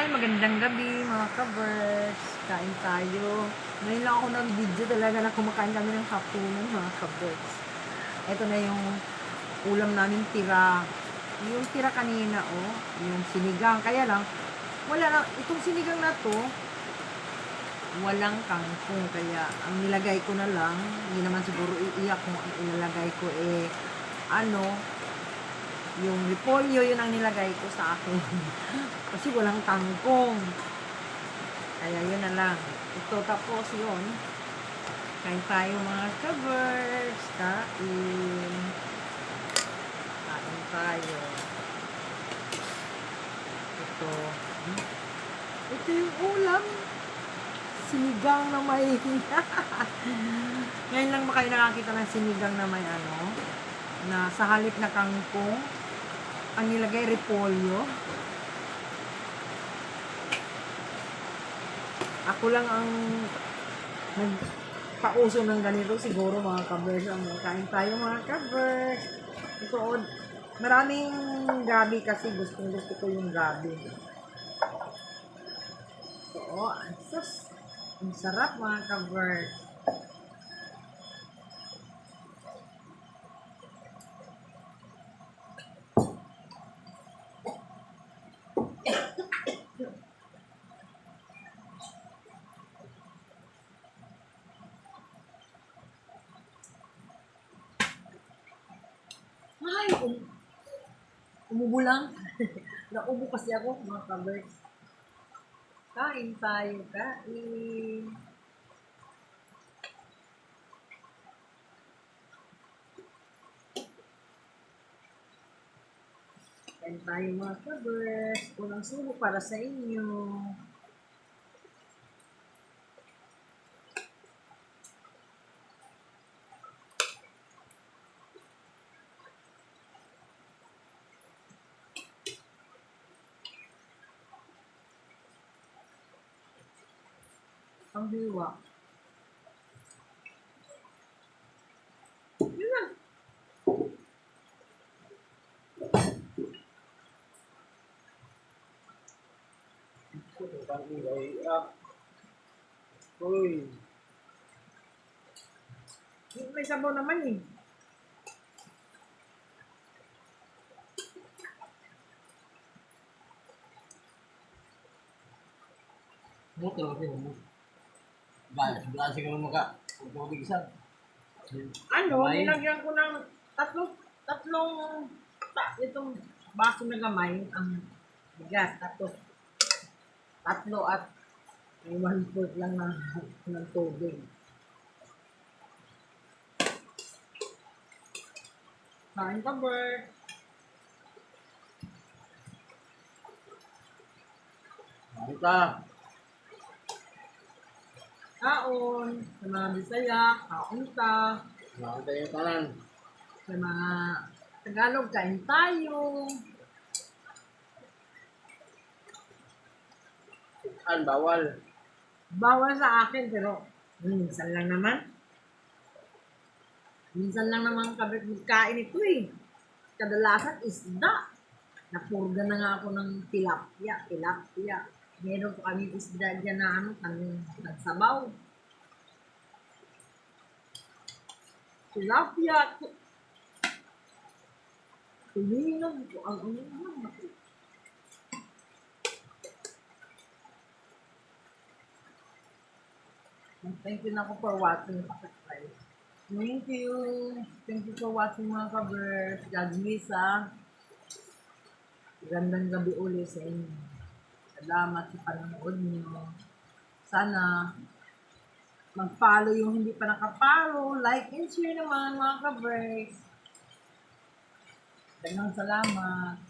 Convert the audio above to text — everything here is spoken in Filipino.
Hi! Magandang gabi mga ka-birds. Kain tayo. Ngayon lang ako nag-video talaga na kumakain kami ng hapunan mga ka-birds. Ito na yung ulam namin tira. Yung tira kanina yung sinigang. Kaya lang, wala lang. Itong sinigang na to, walang kangkong. Kaya ang nilagay ko na lang, hindi naman siguro iiyak kung ang ilalagay ko yung repolyo, yun ang nilagay ko sa akin. Kasi walang kangkong. Kaya yun na lang. Ito tapos yun. Kain tayo mga ka-birds. Kain. Kain tayo. Ito yung ulam. Sinigang na may ngayon lang ba kayo nakakita ng sinigang na may na sa halip na kangkong ang nilagay repolyo. Ako lang ang nagpauso ng ganito siguro mga ka-birds. Kain tayo mga ka-birds. Ito maraming gabi kasi gusto ko yung gabi. Ito ang sarap mga ka-birds. Ay, umubo lang. Naubo kasi ako, mga ka-birds. Kain tayo, kain. Kain tayo, mga ka-birds. Unang subo para sa inyo. Ang hiwa. Yun lang. Uy. May sabaw naman eh. Motor kasi mo. Bala siguro maka. Tubig isa. Nilagyan ko ng tatlong itong baso na gamay ang bigas. Tapos tatlo at 1/4 lang ng tubig. Kain ka, Bert. Kita. Kaon. Sa mga Bisaya, kaon ta. Nakita yung tanan. Sa mga Tagalog, kain tayo. Bawal. Bawal sa akin, pero minsan lang naman. Minsan lang naman kami magkain ito eh. Kadalasan isda. Napurga na nga ako ng tilapia. Meron po kami isda dyan na nagsabaw. Tilapia. Tulingan ko ang naman. Thank you na ako for watching. Thank you. Thank you for watching mga ka-birds. God bless Gandang gabi ulit sa inyo. Salamat sa panonood niyo. Sana mag-follow yung hindi pa nakapollow. Like and share naman mga ka-birds. Daghang salamat.